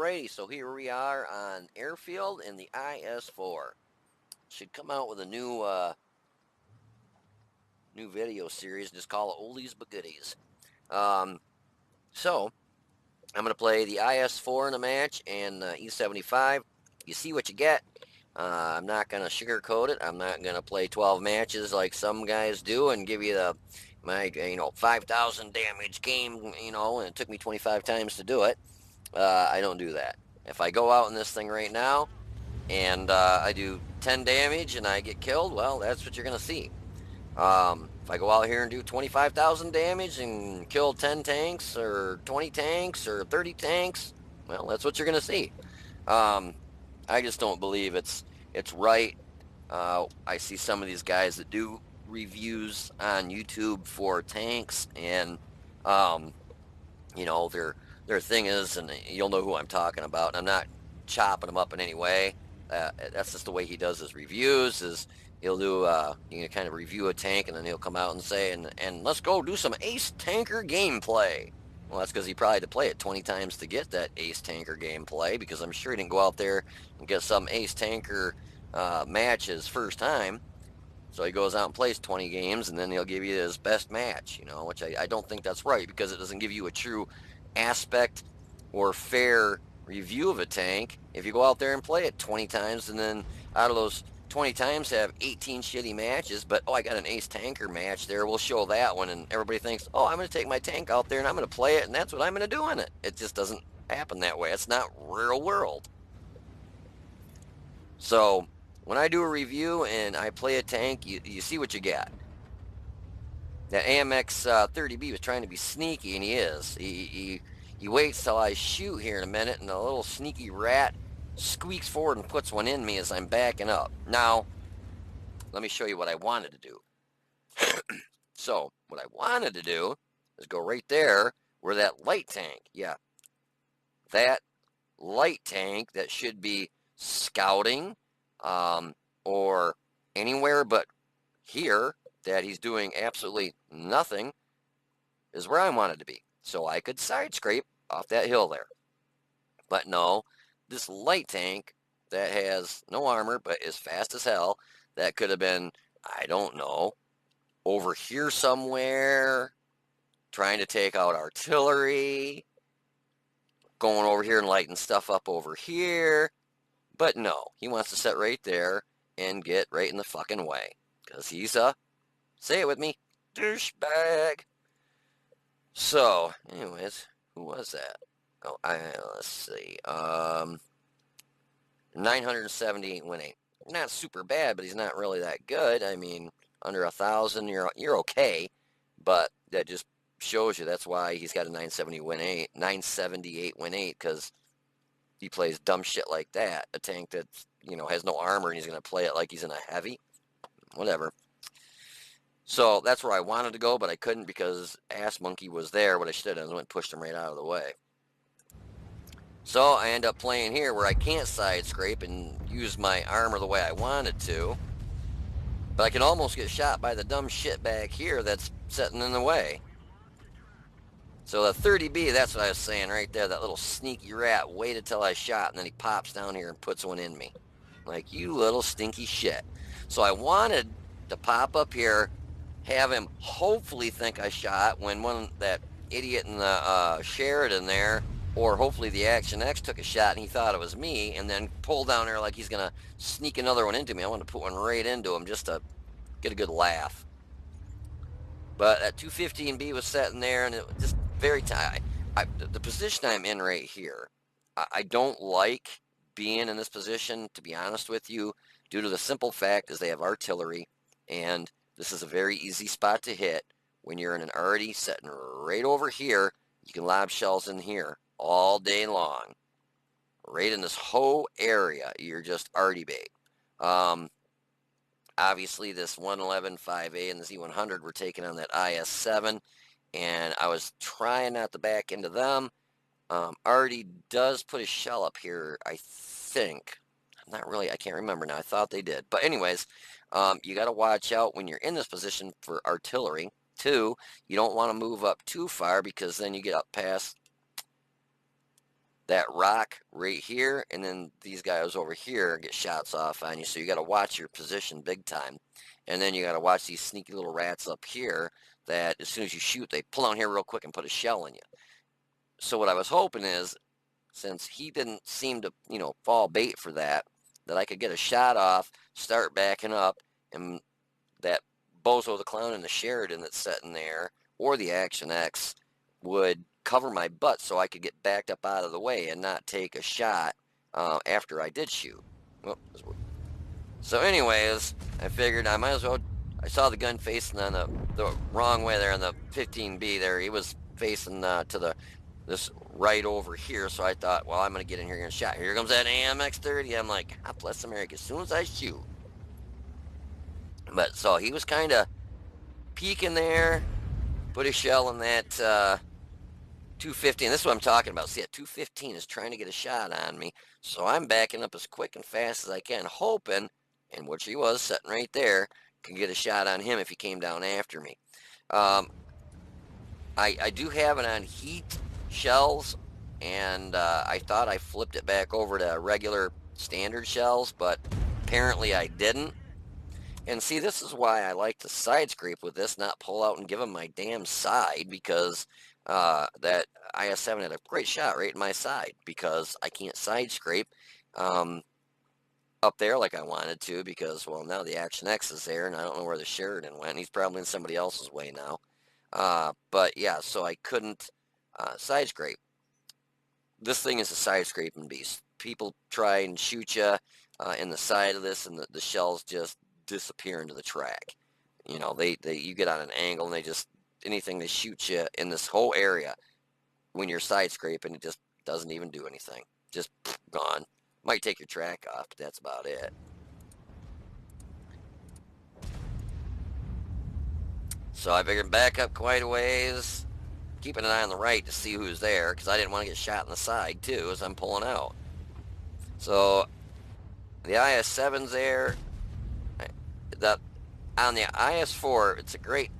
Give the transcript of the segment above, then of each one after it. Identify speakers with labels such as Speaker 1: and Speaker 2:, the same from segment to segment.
Speaker 1: Alrighty, so here we are on Airfield in the IS-4. Should come out with a new video series. Just call it Oldies but Goodies. So I'm gonna play the IS-4 in a match and E-75. You see what you get. I'm not gonna sugarcoat it. I'm not gonna play 12 matches like some guys do and give you my 5,000 damage game. And it took me 25 times to do it. I don't do that. If I go out in this thing right now and I do 10 damage and I get killed, well, that's what you're going to see. If I go out here and do 25,000 damage and kill 10 tanks or 20 tanks or 30 tanks, well, that's what you're going to see. I just don't believe it's right. I see some of these guys that do reviews on YouTube for tanks, and their thing is, and you'll know who I'm talking about. And I'm not chopping him up in any way. That's just the way he does his reviews. Is he'll do kind of review a tank, and then he'll come out and say, and let's go do some ace tanker gameplay. Well, that's because he probably had to play it 20 times to get that ace tanker gameplay, because I'm sure he didn't go out there and get some ace tanker match his first time. So he goes out and plays 20 games, and then he'll give you his best match, which I don't think that's right, because it doesn't give you a true aspect or fair review of a tank if you go out there and play it 20 times, and then out of those 20 times have 18 shitty matches, but I got an ace tanker match there, we'll show that one, and everybody thinks, I'm going to take my tank out there and I'm going to play it, and that's what I'm going to do in it. It just doesn't happen that way. It's not real world. So when I do a review and I play a tank, you see what you get. That AMX 30B was trying to be sneaky, and he is. He waits till I shoot here in a minute, and the little sneaky rat squeaks forward and puts one in me as I'm backing up. Now, let me show you what I wanted to do. So, what I wanted to do is go right there where that light tank, that light tank that should be scouting or anywhere but here, that he's doing absolutely nothing, is where I wanted to be. So I could side scrape off that hill there. But no, this light tank that has no armor but is fast as hell, that could have been, I don't know, over here somewhere, trying to take out artillery, going over here and lighting stuff up over here. But no, he wants to sit right there and get right in the fucking way, because he's a, say it with me, douchebag. So, anyways, who was that? Let's see. 978 winning. Not super bad, but he's not really that good. I mean, under 1,000, you're okay. But that just shows you that's why he's got a 978 win 8, because he plays dumb shit like that. A tank that has no armor, and he's going to play it like he's in a heavy. Whatever. So that's where I wanted to go, but I couldn't because Ass Monkey was there. What I should have done was pushed him right out of the way. So I end up playing here where I can't side scrape and use my armor the way I wanted to. But I can almost get shot by the dumb shitbag here that's sitting in the way. So the 30B, that's what I was saying right there. That little sneaky rat waited till I shot, and then he pops down here and puts one in me. Like, you little stinky shit. So I wanted to pop up here, have him hopefully think I shot when that idiot in the Sheridan there, or hopefully the Action X took a shot and he thought it was me, and then pull down there like he's going to sneak another one into me. I want to put one right into him just to get a good laugh. But that 215B was sitting there, and it was just very tight. The position I'm in right here, I don't like being in this position, to be honest with you, due to the simple fact is they have artillery, and this is a very easy spot to hit. When you're in an arty sitting right over here, you can lob shells in here all day long. Right in this whole area, you're just arty bait. Obviously, this 111 5A and the Z100 were taking on that IS-7, and I was trying not to back into them. Arty does put a shell up here, I think. Not really, I can't remember now. I thought they did. But anyways, you got to watch out when you're in this position for artillery. 2, you don't want to move up too far, because then you get up past that rock right here, and then these guys over here get shots off on you. So you got to watch your position big time. And then you got to watch these sneaky little rats up here that as soon as you shoot, they pull on here real quick and put a shell in you. So what I was hoping is, since he didn't seem to, fall bait for that, that I could get a shot off, start backing up, and that Bozo the Clown and the Sheridan that's sitting there, or the Action X, would cover my butt so I could get backed up out of the way and not take a shot after I did shoot. So anyways, I figured I might as well, I saw the gun facing on the wrong way there on the 15B there. He was facing to this right over here, so I thought, well, I'm going to get in here and get a shot. Here comes that AMX-30. I'm like, God bless America, as soon as I shoot. But so he was kind of peeking there, put a shell in that 215. This is what I'm talking about. See, that 215 is trying to get a shot on me, so I'm backing up as quick and fast as I can, hoping, and which he was sitting right there, can get a shot on him if he came down after me. I do have it on heat shells, and I thought I flipped it back over to regular standard shells, but apparently I didn't. And see, this is why I like to side scrape with this, not pull out and give him my damn side, because that IS-7 had a great shot right in my side, because I can't side scrape up there like I wanted to, because, well, now the Action X is there, and I don't know where the Sheridan went. He's probably in somebody else's way now. But yeah, so I couldn't side scrape. This thing is a side scraping beast. People try and shoot you in the side of this, and the shells just disappear into the track. You get on an angle, and anything they shoot you in this whole area when you're side scraping, it just doesn't even do anything. Just gone. Might take your track off, but that's about it. So I figured back up quite a ways, keeping an eye on the right to see who's there, because I didn't want to get shot in the side too as I'm pulling out. So the IS-7's there. On the IS-4, it's a great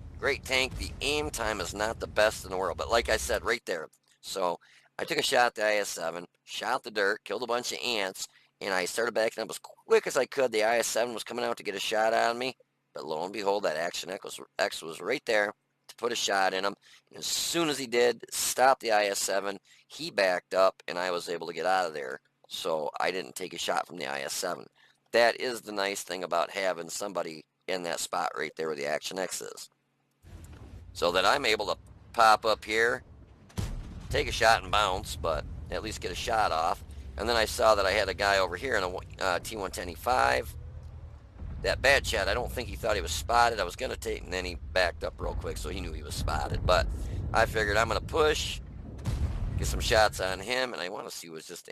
Speaker 1: tank. The aim time is not the best in the world, but like I said, right there. So I took a shot at the IS-7, shot the dirt, killed a bunch of ants, and I started backing up as quick as I could. The IS-7 was coming out to get a shot on me, but lo and behold, that Action X was right there to put a shot in him. And as soon as he did stop the IS-7, he backed up, and I was able to get out of there. So I didn't take a shot from the IS-7. That is the nice thing about having somebody in that spot right there where the Action X is. So that I'm able to pop up here, take a shot and bounce, but at least get a shot off. And then I saw that I had a guy over here in a T110E5. That bad shot, I don't think he thought he was spotted. I was going to take, and then he backed up real quick, so he knew he was spotted. But I figured I'm going to push, get some shots on him, and I want to see what's just...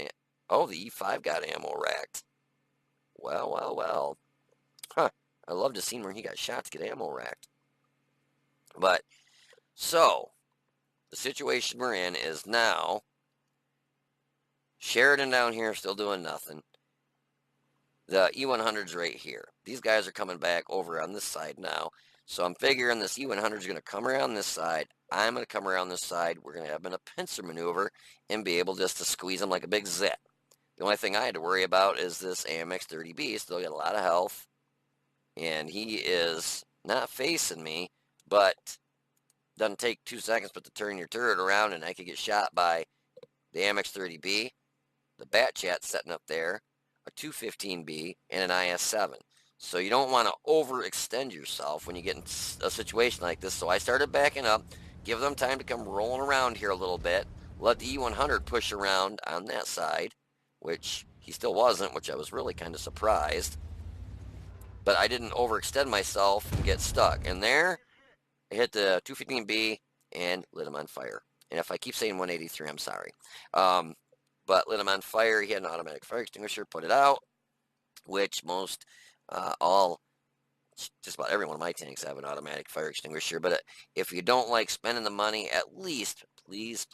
Speaker 1: Oh, the E5 got ammo racked. Well. Huh. I love to see where he got shot to get ammo racked. But, so, the situation we're in is now, Sheridan down here still doing nothing. The E100's right here. These guys are coming back over on this side now. So I'm figuring this E100's going to come around this side. I'm going to come around this side. We're going to have a pincer maneuver and be able just to squeeze them like a big zit. The only thing I had to worry about is this AMX-30B. Still got a lot of health. And he is not facing me, but doesn't take 2 seconds but to turn your turret around, and I could get shot by the AMX-30B, the Bat Chat setting up there, a 215B, and an IS-7. So you don't want to overextend yourself when you get in a situation like this. So I started backing up, give them time to come rolling around here a little bit, let the E100 push around on that side, which he still wasn't, which I was really kind of surprised. But I didn't overextend myself and get stuck. And there, I hit the 215B and lit him on fire. And if I keep saying 183, I'm sorry. But lit him on fire. He had an automatic fire extinguisher, put it out, which just about every one of my tanks have an automatic fire extinguisher. But if you don't like spending the money, at least, please,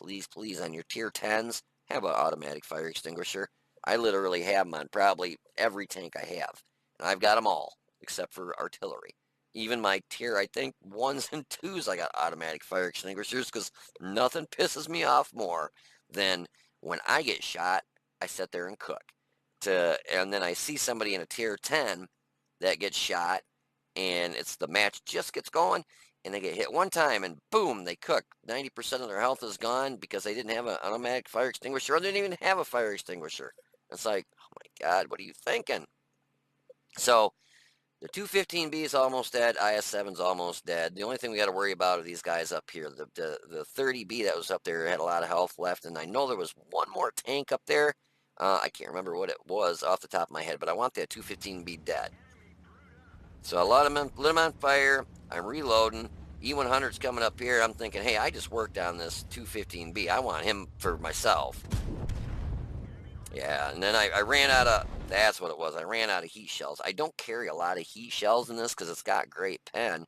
Speaker 1: on your tier 10s, have an automatic fire extinguisher. I literally have them on probably every tank I have. And I've got them all, except for artillery. Even my tier, I think, 1s and 2s, I got automatic fire extinguishers, because nothing pisses me off more than when I get shot, I sit there and cook. And then I see somebody in a tier 10 that gets shot, and it's the match just gets going, and they get hit one time, and boom, they cook. 90% of their health is gone because they didn't have an automatic fire extinguisher, or they didn't even have a fire extinguisher. It's like, oh my God, what are you thinking? So the 215B is almost dead. IS-7's almost dead. The only thing we got to worry about are these guys up here. The 30B that was up there had a lot of health left, and I know there was one more tank up there. I can't remember what it was off the top of my head, but I want that 215B dead. So I lit him on fire. I'm reloading. E-100's coming up here. I'm thinking, hey, I just worked on this 215B. I want him for myself. Yeah, and then I ran out of, that's what it was. I ran out of heat shells. I don't carry a lot of heat shells in this because it's got great pen,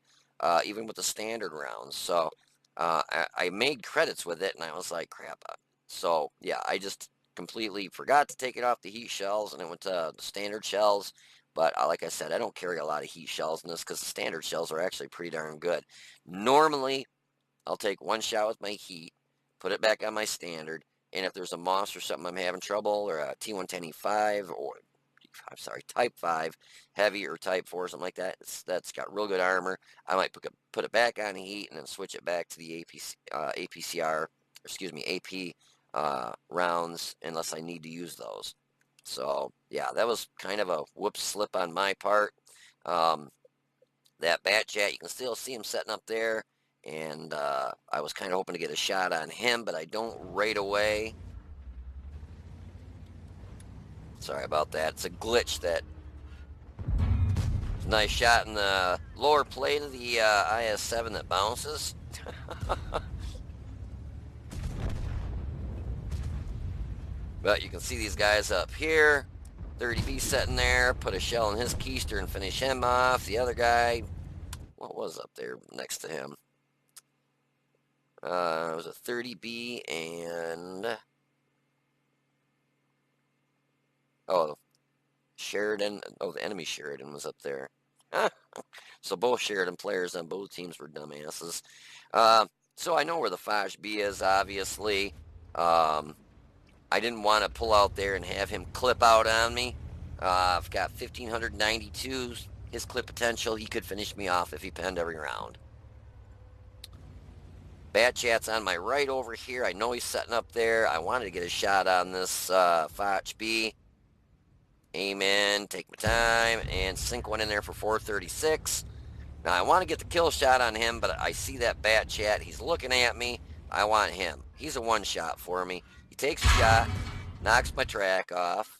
Speaker 1: even with the standard rounds. So I made credits with it, and I was like, crap. So yeah, I just completely forgot to take it off the heat shells, and it went to the standard shells. But like I said, I don't carry a lot of heat shells in this because the standard shells are actually pretty darn good. Normally, I'll take one shot with my heat, put it back on my standard, and if there's a moss or something I'm having trouble, or a T110E5, or I'm sorry, Type 5 heavy, or Type 4, something like that, that's got real good armor, I might put it back on heat and then switch it back to the APCR, excuse me, AP rounds, unless I need to use those. So yeah, that was kind of a whoops slip on my part. That bat chat, you can still see him setting up there, and I was kind of hoping to get a shot on him, but I don't right away. Sorry about that. It's a glitch. That nice shot in the lower plate of the IS-7 that bounces. But you can see these guys up here. 30B sitting there, put a shell in his keister and finish him off. The other guy, what was up there next to him? It was a 30B and... oh, Sheridan. Oh, the enemy Sheridan was up there. So both Sheridan players on both teams were dumbasses. So I know where the Foch B is, obviously. I didn't want to pull out there and have him clip out on me. I've got 1,592. His clip potential, he could finish me off if he penned every round. Bat Chat's on my right over here. I know he's setting up there. I wanted to get a shot on this Foch B. Aim in, take my time, and sink one in there for 436. Now, I want to get the kill shot on him, but I see that Bat Chat. He's looking at me. I want him. He's a one-shot for me. He takes a shot, knocks my track off,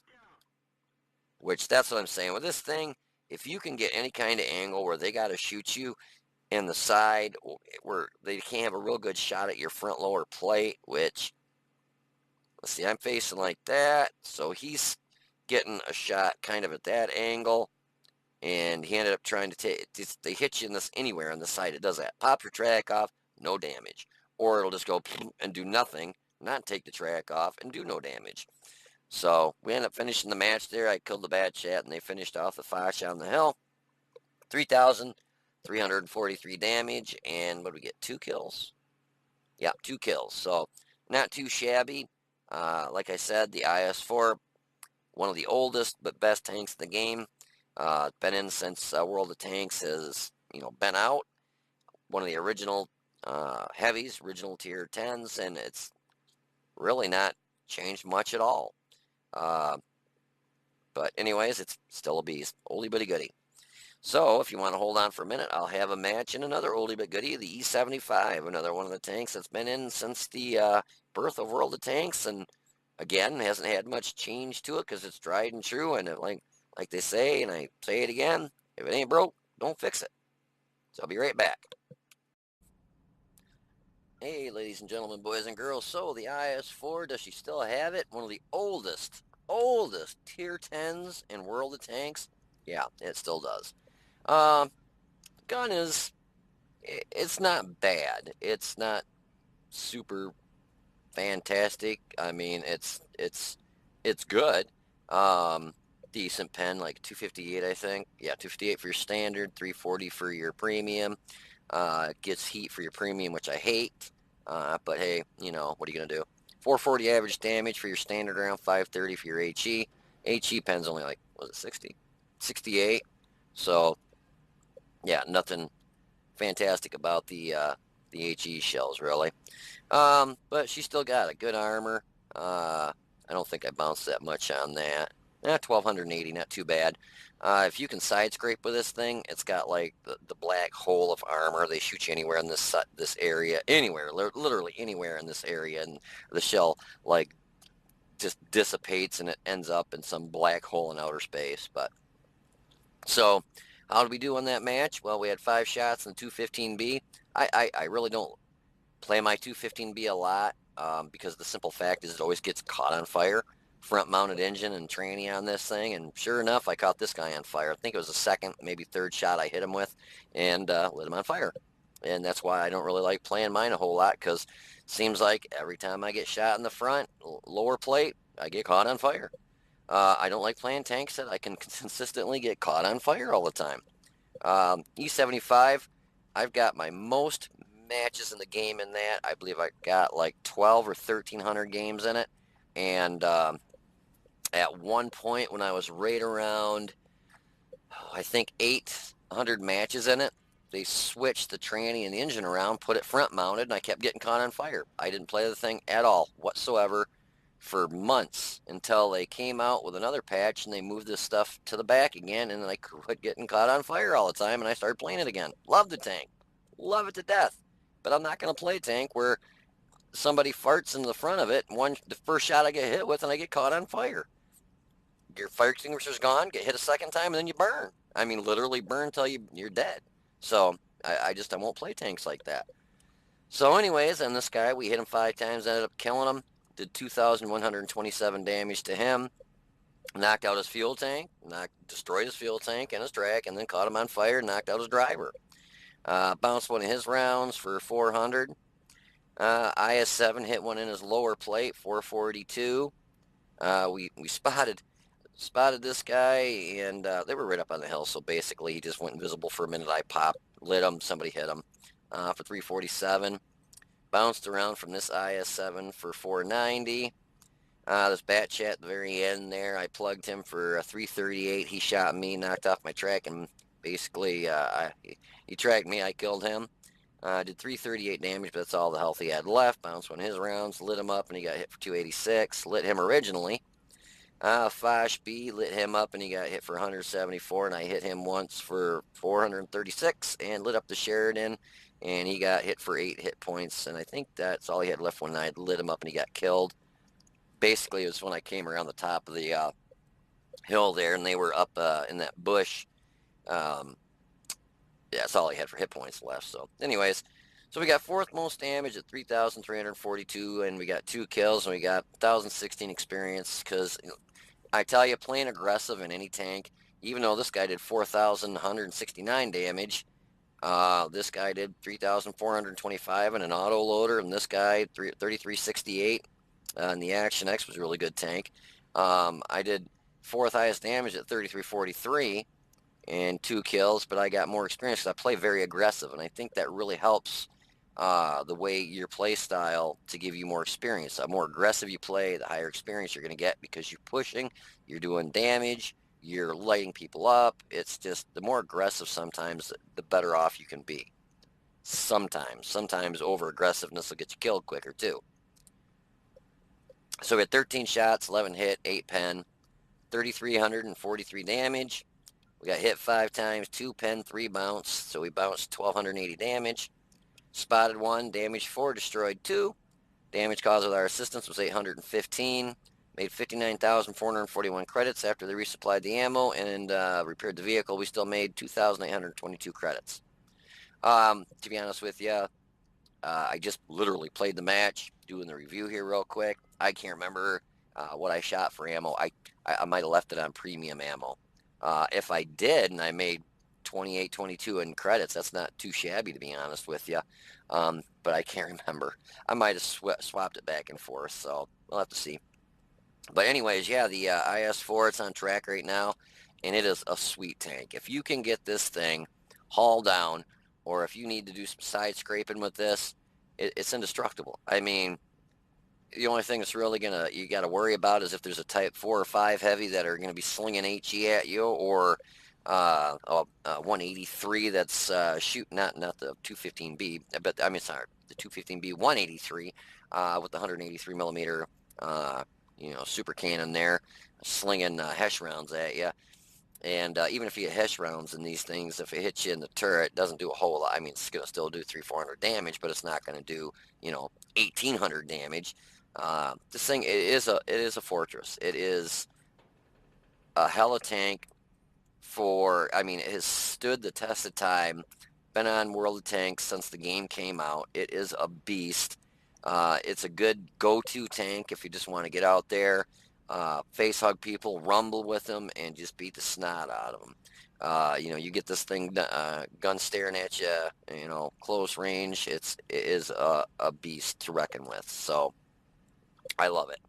Speaker 1: which that's what I'm saying. With this thing, if you can get any kind of angle where they got to shoot you in the side, where they can't have a real good shot at your front lower plate, which, let's see, I'm facing like that, so he's getting a shot kind of at that angle, and he ended up trying to take, they hit you in this anywhere on the side, it does that. Pop your track off, no damage. Or it'll just go and do nothing, not take the track off, and do no damage. So we ended up finishing the match there. I killed the Bat Chat, and they finished off the Foch on the hill. 3,343 damage, and what did we get, 2 kills? Yeah, 2 kills, so not too shabby. Like I said, the IS-4, one of the oldest but best tanks in the game. Been in since World of Tanks has, been out. One of the original heavies, original tier 10s, and it's really not changed much at all. But anyways, it's still a beast. Oldie but a goodie. So if you want to hold on for a minute, I'll have a match in another oldie but goodie, the E-75, another one of the tanks that's been in since the birth of World of Tanks, and again, hasn't had much change to it because it's tried and true, and like they say, and I say it again, if it ain't broke, don't fix it. So I'll be right back. Hey, ladies and gentlemen, boys and girls, so the IS-4, does she still have it? One of the oldest tier 10s in World of Tanks? Yeah, it still does. Gun is, it's not bad. It's not super fantastic. I mean, it's good. Decent pen, like 258, I think. Yeah, 258 for your standard, 340 for your premium. Gets heat for your premium, which I hate. But hey, what are you gonna do? 440 average damage for your standard round, 530 for your HE. HE pen's only like, was it 60? 68. So, yeah, nothing fantastic about the HE shells, really. But she still got a good armor. I don't think I bounced that much on that. 1280, not too bad. If you can side scrape with this thing, it's got like the black hole of armor. They shoot you anywhere in this area, anywhere, literally anywhere in this area, and the shell like just dissipates and it ends up in some black hole in outer space. But so, how did we do on that match? Well, we had 5 shots in the 215B. I really don't play my 215B a lot because the simple fact is it always gets caught on fire. Front mounted engine and tranny on this thing, and sure enough, I caught this guy on fire. I think it was the second, maybe third shot I hit him with, and lit him on fire. And that's why I don't really like playing mine a whole lot, because it seems like every time I get shot in the front, lower plate, I get caught on fire. I don't like playing tanks that I can consistently get caught on fire all the time. E-75, I've got my most matches in the game in that. I believe I got like 12 or 1300 games in it. And at one point when I was right around, I think 800 matches in it, they switched the tranny and the engine around, put it front mounted, and I kept getting caught on fire. I didn't play the thing at all whatsoever for months until they came out with another patch and they moved this stuff to the back again, and then I quit getting caught on fire all the time and I started playing it again. Love the tank. Love it to death. But I'm not going to play a tank where somebody farts in the front of it, and the first shot I get hit with and I get caught on fire. Your fire extinguisher's gone, get hit a second time, and then you burn. I mean, literally burn until you're dead. So I won't play tanks like that. So anyways, on this guy, we hit him 5 times, ended up killing him, did 2,127 damage to him, knocked out his fuel tank, destroyed his fuel tank and his track, and then caught him on fire and knocked out his driver. Bounced one of his rounds for 400. IS-7 hit one in his lower plate, 442. We spotted this guy, and they were right up on the hill, so basically he just went invisible for a minute. I popped, lit him, somebody hit him for 347. Bounced around from this IS-7 for 490. This bat chat at the very end there, I plugged him for 338. He shot me, knocked off my track, and basically he tracked me. I killed him. Did 338 damage, but that's all the health he had left. Bounced one of his rounds, lit him up, and he got hit for 286. Lit him originally. Fosh B lit him up, and he got hit for 174, and I hit him once for 436, and lit up the Sheridan, and he got hit for 8 hit points, and I think that's all he had left when I lit him up and he got killed. Basically, it was when I came around the top of the hill there, and they were up in that bush. Yeah, that's all he had for hit points left. So anyways, so we got 4th most damage at 3,342, and we got 2 kills, and we got 1,016 experience, because I tell you, playing aggressive in any tank, even though this guy did 4,169 damage, this guy did 3,425 in an auto loader, and this guy 3,368. And the Action X was a really good tank. I did 4th highest damage at 3,343 and 2 kills, but I got more experience because I play very aggressive, and I think that really helps the way your play style to give you more experience. The more aggressive you play, the higher experience you're going to get, because you're pushing, you're doing damage, you're lighting people up. It's just the more aggressive sometimes, the better off you can be. Sometimes over aggressiveness will get you killed quicker too. So we had 13 shots, 11 hit, 8 pen, 3,343 damage. We got hit 5 times, 2 pen, 3 bounce, so we bounced 1,280 damage. Spotted 1, damaged 4, destroyed 2. Damage caused with our assistance was 815. Made 59,441 credits after they resupplied the ammo and repaired the vehicle. We still made 2,822 credits. To be honest with you, I just literally played the match, doing the review here real quick. I can't remember what I shot for ammo. I might have left it on premium ammo. If I did and I made 28, 22 in credits, that's not too shabby, to be honest with you. But I can't remember. I might have swapped it back and forth, so we'll have to see. But anyways, yeah, the IS-4, it's on track right now, and it is a sweet tank. If you can get this thing haul down, or if you need to do some side scraping with this, it's indestructible. I mean, the only thing that's really you got to worry about is if there's a Type 4 or 5 heavy that are gonna be slinging HE at you, or a 183 that's shooting not the 215B, but I mean sorry, the 215B 183 with the 183 millimeter super cannon there, slinging Hesh rounds at you. And even if you get Hesh rounds in these things, if it hits you in the turret, it doesn't do a whole lot. I mean, it's going to still do 300-400 damage, but it's not going to do 1,800 damage. This thing, it is a fortress. It is a hella tank. I mean, it has stood the test of time. Been on World of Tanks since the game came out. It is a beast. It's a good go-to tank if you just want to get out there, face hug people, rumble with them, and just beat the snot out of them. You get this thing gun staring at you, close range. It is a beast to reckon with. So I love it.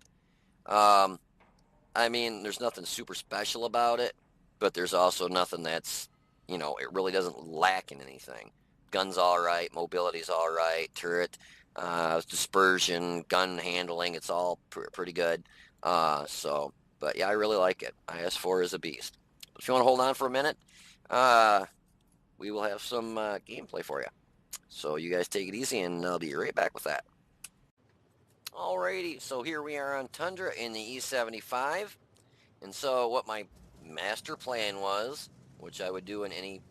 Speaker 1: I mean, there's nothing super special about it, but there's also nothing that's, it really doesn't lack in anything. Gun's all right, mobility's all right, turret, dispersion, gun handling, it's all pretty good. But yeah, I really like it. IS-4 is a beast. If you want to hold on for a minute, we will have some gameplay for you. So you guys take it easy, and I'll be right back with that. Alrighty, so here we are on Tundra in the E-75. And so what my master plan was, which I would do in any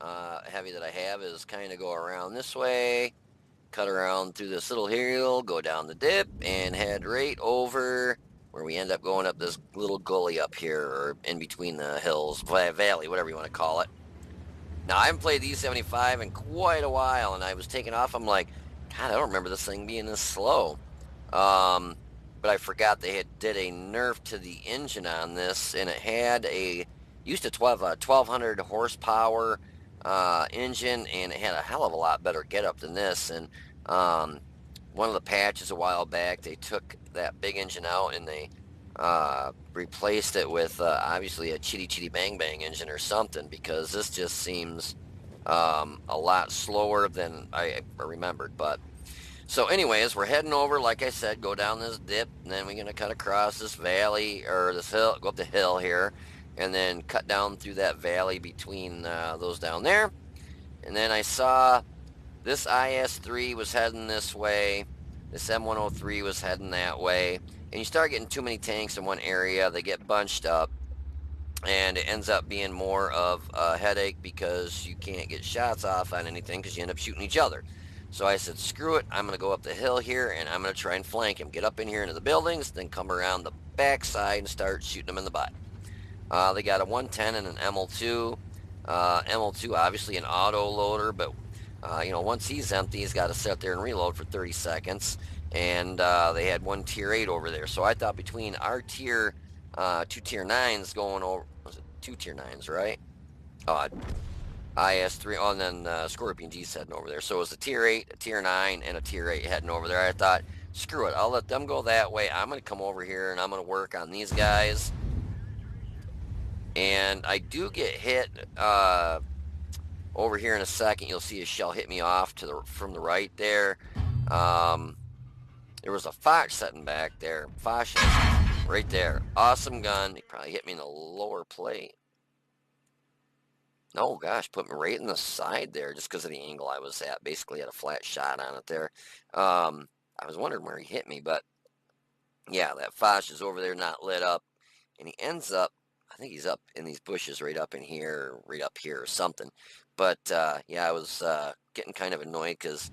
Speaker 1: heavy that I have, is kind of go around this way, cut around through this little hill, go down the dip, and head right over where we end up going up this little gully up here, or in between the hills, valley, whatever you want to call it. Now, I haven't played the E-75 in quite a while, and I was taking off. I'm like, God, I don't remember this thing being this slow. But I forgot they did a nerf to the engine on this, and it had used to have a 1,200 horsepower engine, and it had a hell of a lot better getup than this. And one of the patches a while back, they took that big engine out and they replaced it with obviously a Chitty Chitty Bang Bang engine or something, because this just seems a lot slower than I remembered. But so anyways, we're heading over, like I said, go down this dip, and then we're going to cut across this valley, or this hill, go up the hill here, and then cut down through that valley between those down there. And then I saw this IS-3 was heading this way, this M103 was heading that way, and you start getting too many tanks in one area, they get bunched up, and it ends up being more of a headache because you can't get shots off on anything because you end up shooting each other. So I said, screw it, I'm going to go up the hill here, and I'm going to try and flank him. Get up in here into the buildings, then come around the backside and start shooting them in the butt. They got a 110 and an ML2. ML2, obviously an auto loader, but once he's empty, he's got to sit there and reload for 30 seconds. And they had one tier 8 over there. So I thought between our tier, 2 tier 9s going over, was it 2 tier 9s, right? IS-3, and then Scorpion G's heading over there. So it was a tier 8, a tier 9, and a tier 8 heading over there. I thought, screw it, I'll let them go that way. I'm going to come over here and I'm going to work on these guys. And I do get hit over here in a second. You'll see a shell hit me off from the right there. There was a Foch sitting back there. Foch right there. Awesome gun. He probably hit me in the lower plate. Oh gosh, put me right in the side there just because of the angle I was at. Basically had a flat shot on it there. I was wondering where he hit me, but yeah, that Foch is over there not lit up, and he ends up, I think he's up in these bushes right up in here, right up here or something. But yeah, I was getting kind of annoyed because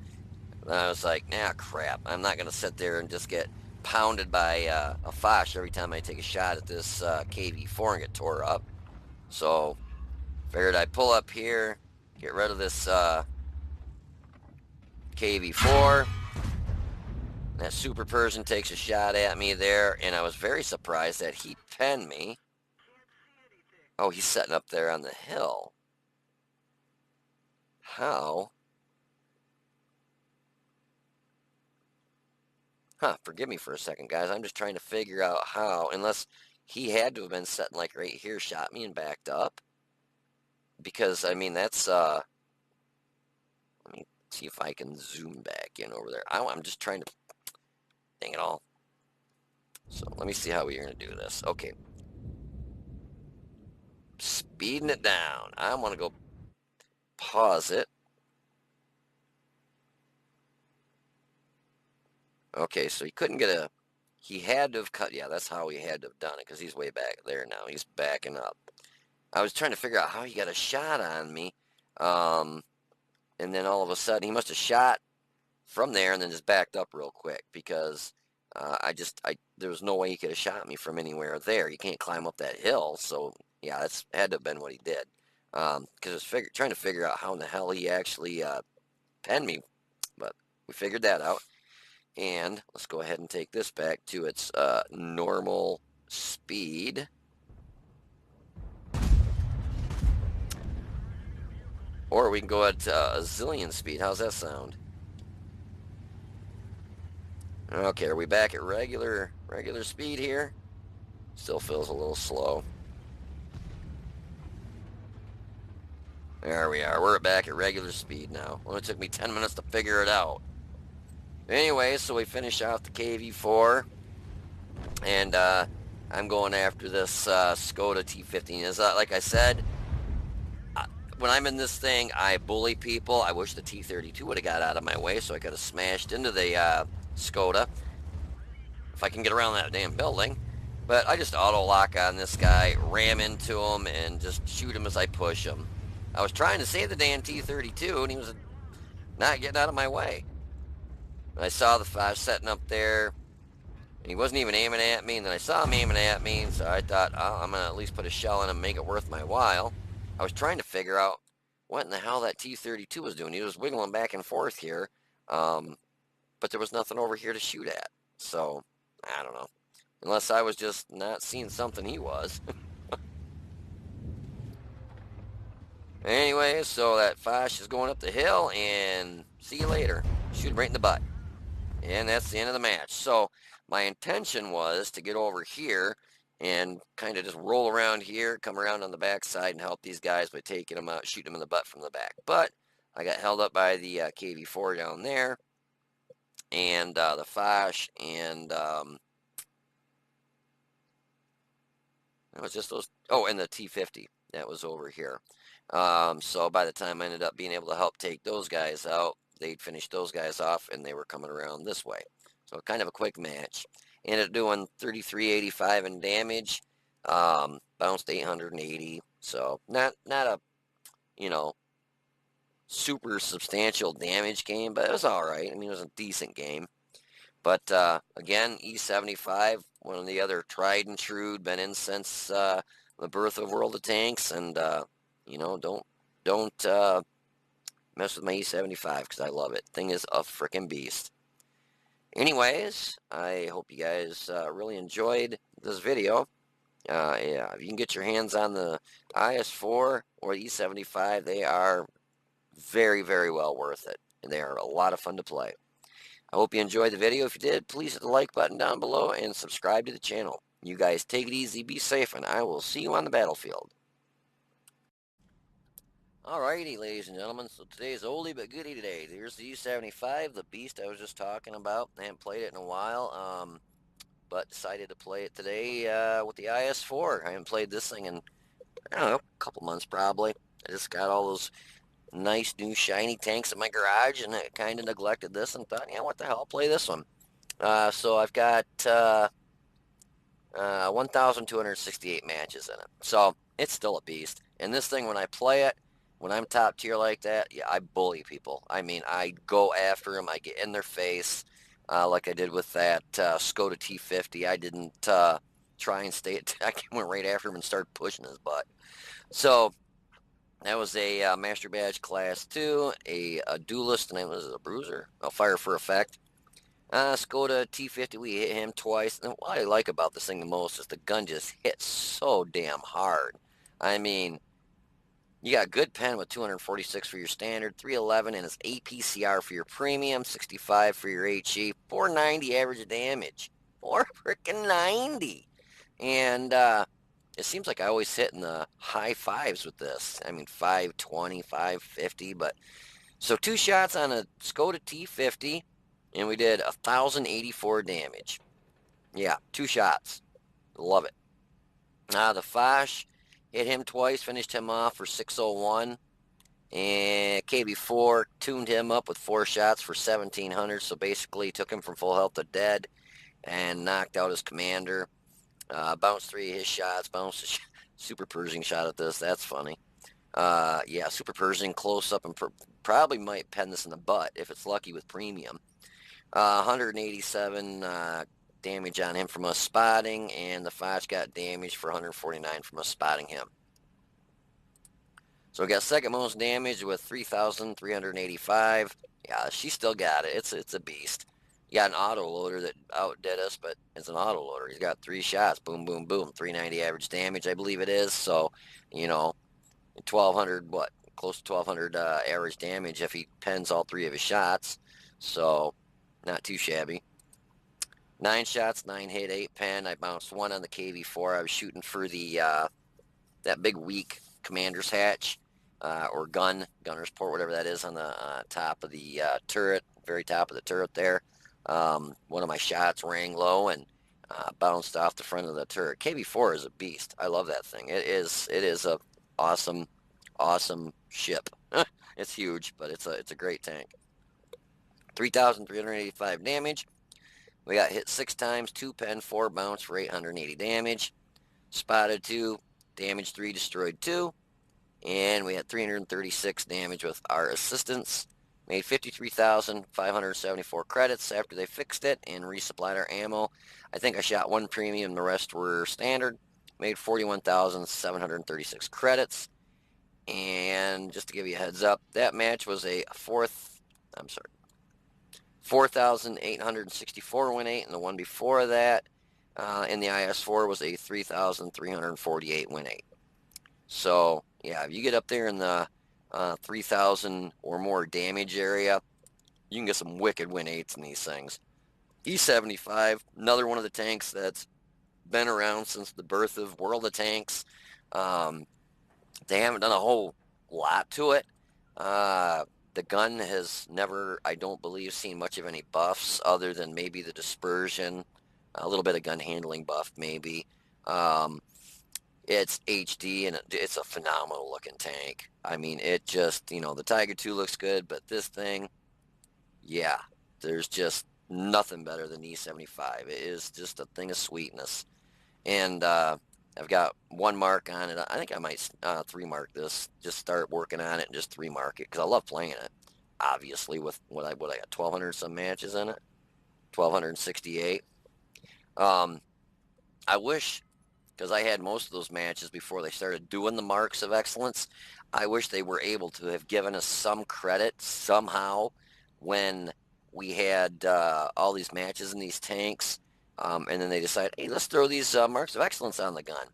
Speaker 1: I was like, nah, crap, I'm not going to sit there and just get pounded by a Foch every time I take a shot at this KV-4 and get tore up. So figured I'd pull up here, get rid of this KV-4. That Super Persian takes a shot at me there, and I was very surprised that he penned me. Oh, he's setting up there on the hill. How? Huh, forgive me for a second, guys. I'm just trying to figure out how, unless he had to have been sitting like right here, shot me and backed up. Because, I mean, that's, let me see if I can zoom back in over there. I'm just trying to, dang it all. So let me see how we're going to do this. Okay. Speeding it down. I want to go pause it. Okay, so he couldn't get a... He had to have cut... Yeah, that's how he had to have done it, because he's way back there now. He's backing up. I was trying to figure out how he got a shot on me. And then all of a sudden, he must have shot from there and then just backed up real quick, because there was no way he could have shot me from anywhere there. You can't climb up that hill, so yeah, that's had to have been what he did. Because I was trying to figure out how in the hell he actually penned me, but we figured that out. And let's go ahead and take this back to its normal speed. Or we can go at a zillion speed. How's that sound? Okay, are we back at regular speed here? Still feels a little slow. There we are. We're back at regular speed now. Well, it took me 10 minutes to figure it out. Anyway, so we finish out the KV4. And I'm going after this Skoda T15. Is like I said, when I'm in this thing, I bully people. I wish the T32 would have got out of my way so I could have smashed into the Skoda if I can get around that damn building. But I just auto-lock on this guy, ram into him, and just shoot him as I push him. I was trying to save the damn T32, and he was not getting out of my way. And I saw the Flash setting up there, and he wasn't even aiming at me, and then I saw him aiming at me, and so I thought, oh, I'm going to at least put a shell in him and make it worth my while. I was trying to figure out what in the hell that T-32 was doing. He was wiggling back and forth here, but there was nothing over here to shoot at. So, I don't know. Unless I was just not seeing something he was. Anyway, so that Foch is going up the hill, and see you later. Shoot him right in the butt. And that's the end of the match. So, my intention was to get over here and kind of just roll around here, come around on the backside and help these guys by taking them out, shooting them in the butt from the back. But I got held up by the KV4 down there, and the Foch, and it was just those. Oh, and the T50 that was over here. So by the time I ended up being able to help take those guys out, they'd finished those guys off, and they were coming around this way. So kind of a quick match. Ended up doing 3385 in damage. Bounced 880. So not a, you know, super substantial damage game, but it was all right. I mean, it was a decent game. But again, E-75, one of the other tried and true, been in since the birth of World of Tanks, and you know, don't mess with my E-75 because I love it. Thing is a freaking beast. Anyways, I hope you guys really enjoyed this video. Yeah, if you can get your hands on the IS-4 or the E-75, they are very, very well worth it. And they are a lot of fun to play. I hope you enjoyed the video. If you did, please hit the like button down below and subscribe to the channel. You guys take it easy, be safe, and I will see you on the battlefield. Alrighty, ladies and gentlemen, so today's oldie but goodie today. Here's the E-75, the beast I was just talking about. I haven't played it in a while, but decided to play it today with the IS-4. I haven't played this thing in, I don't know, a couple months probably. I just got all those nice new shiny tanks in my garage, and I kind of neglected this and thought, yeah, what the hell, I'll play this one. So I've got 1,268 matches in it. So it's still a beast. And this thing, when I play it, when I'm top tier like that, yeah, I bully people. I mean, I go after them. I get in their face, like I did with that Skoda T50. I didn't try and stay attack. I went right after him and started pushing his butt. So that was a Master Badge Class 2, a Duelist, and it was a Bruiser, a Fire for Effect. Skoda T50, we hit him twice. And what I like about this thing the most is the gun just hits so damn hard. I mean, you got good pen with 246 for your standard, 311 and his APCR for your premium, 65 for your HE, 490 average damage. 490. And it seems like I always hit in the high fives with this. I mean, 520, 550, but so 2 shots on a Skoda T50, and we did 1,084 damage. Yeah, 2 shots. Love it. The Foch hit him twice, finished him off for 601. And KB4 tuned him up with 4 shots for 1,700. So basically took him from full health to dead and knocked out his commander. Bounced 3 of his shots. Bounced a super Pershing shot at this. That's funny. Yeah, super Pershing close up and probably might pen this in the butt if it's lucky with premium. 187 damage on him from us spotting, and the Foch got damage for 149 from us spotting him. So we got second most damage with 3,385. Yeah, she still got it. It's a beast. You got an autoloader that outdid us, but it's an autoloader. He's got 3 shots. Boom, boom, boom. 390 average damage, I believe it is. So, 1,200, what? Close to 1,200 average damage if he pens all 3 of his shots. So, not too shabby. 9 shots, 9 hit, 8 pen. I bounced 1 on the KV4. I was shooting for the that big weak commander's hatch or gunner's port, whatever that is on the top of the turret, very top of the turret there. One of my shots rang low and bounced off the front of the turret. KV4 is a beast. I love that thing. It is a awesome ship. It's huge, but it's a great tank. 3,385 damage. We got hit 6 times, 2 pen, 4 bounce for 880 damage. Spotted 2, damaged 3, destroyed 2. And we had 336 damage with our assistance. Made 53,574 credits after they fixed it and resupplied our ammo. I think I shot 1 premium, the rest were standard. Made 41,736 credits. And just to give you a heads up, that match was a 4,864 win 8, and the one before that in the IS-4 was a 3,348 win 8. So, yeah, if you get up there in the 3,000 or more damage area, you can get some wicked win 8s in these things. E-75, another one of the tanks that's been around since the birth of World of Tanks. They haven't done a whole lot to it. The gun has never, I don't believe, seen much of any buffs other than maybe the dispersion, a little bit of gun handling buff maybe. It's HD and it's a phenomenal looking tank. I mean, it just, the Tiger II looks good, but this thing, yeah, there's just nothing better than E-75. It is just a thing of sweetness. And I've got 1 mark on it. I think I might 3 mark this. Just start working on it and just 3 mark it because I love playing it. Obviously, with what I got 1,200 some matches in it, 1,268. I wish, because I had most of those matches before they started doing the marks of excellence. I wish they were able to have given us some credit somehow when we had all these matches in these tanks. And then they decide, hey, let's throw these marks of excellence on the gun.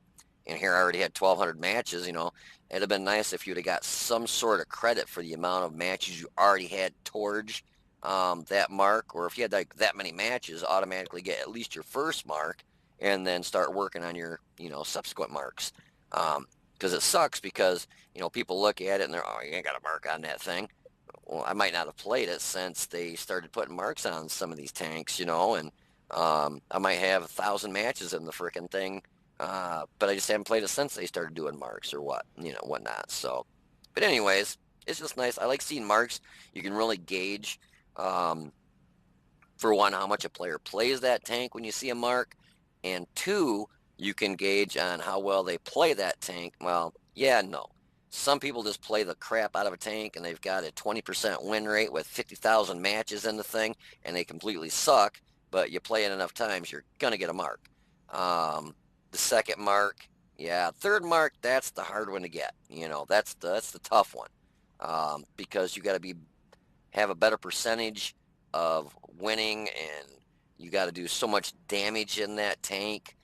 Speaker 1: And here I already had 1,200 matches, It'd have been nice if you'd have got some sort of credit for the amount of matches you already had towards that mark. Or if you had like that many matches, automatically get at least your first mark and then start working on your, subsequent marks. Because it sucks because, people look at it and they're, oh, you ain't got a mark on that thing. Well, I might not have played it since they started putting marks on some of these tanks, and I might have 1,000 matches in the freaking thing, but I just haven't played it since they started doing marks or whatnot. So, but anyways, it's just nice. I like seeing marks. You can really gauge, for one, how much a player plays that tank when you see a mark, and 2, you can gauge on how well they play that tank. Well, yeah, no. Some people just play the crap out of a tank and they've got a 20% win rate with 50,000 matches in the thing and they completely suck. But you play it enough times, you're going to get a mark. The second mark, yeah. Third mark, that's the hard one to get. That's the tough one. Because you got to have a better percentage of winning and you got to do so much damage in that tank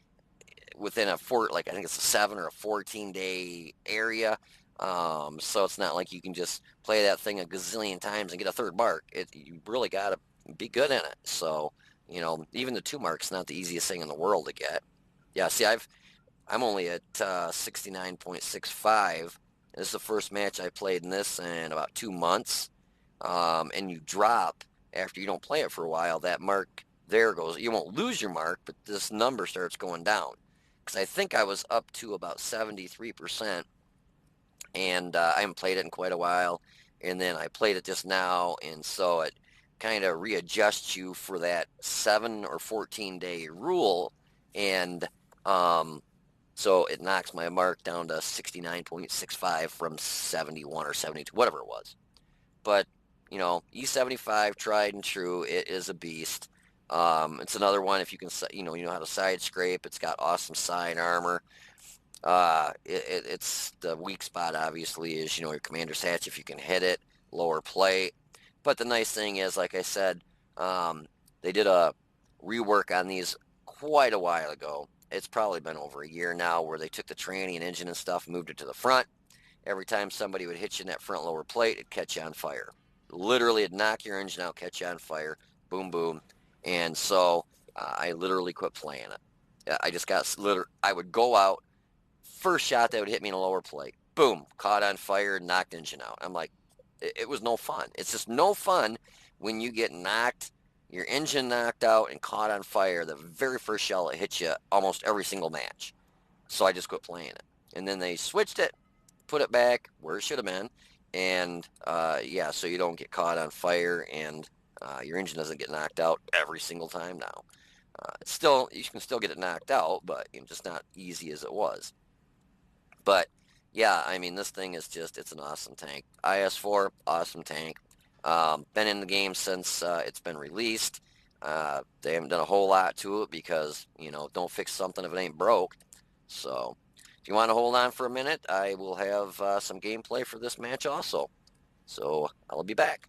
Speaker 1: within I think it's a 7 or a 14-day area. So it's not like you can just play that thing a gazillion times and get a third mark. You really got to be good in it. So, even the 2 marks not the easiest thing in the world to get. Yeah, see, I'm only at 69.65. This is the first match I played in this in about 2 months. And you drop after you don't play it for a while. That mark there goes. You won't lose your mark, but this number starts going down. Because I think I was up to about 73%, and I haven't played it in quite a while. And then I played it just now, and so it kind of readjusts you for that 7 or 14-day rule, and so it knocks my mark down to 69.65 from 71 or 72, whatever it was. But, E-75, tried and true, it is a beast. It's another one, if you can, you know how to side scrape. It's got awesome side armor. It's the weak spot, obviously, is, your commander's hatch if you can hit it, lower plate. But the nice thing is, like I said, they did a rework on these quite a while ago. It's probably been over a year now, where they took the tranny and engine and stuff, moved it to the front. Every time somebody would hit you in that front lower plate, it'd catch you on fire. Literally, it'd knock your engine out, catch you on fire, boom, boom. And so I literally quit playing it. I just got, I would go out, first shot that would hit me in a lower plate, boom, caught on fire, knocked engine out. I'm like, it was no fun. It's just no fun when you get knocked, your engine knocked out and caught on fire the very first shell that hits you almost every single match. So I just quit playing it. And then they switched it, put it back where it should have been, and yeah, so you don't get caught on fire, and your engine doesn't get knocked out every single time now. It's still, you can still get it knocked out, but just not easy as it was. But yeah, I mean, this thing is just, it's an awesome tank. IS-4, awesome tank. Been in the game since it's been released. They haven't done a whole lot to it because, don't fix something if it ain't broke. So if you want to hold on for a minute, I will have some gameplay for this match also. So I'll be back.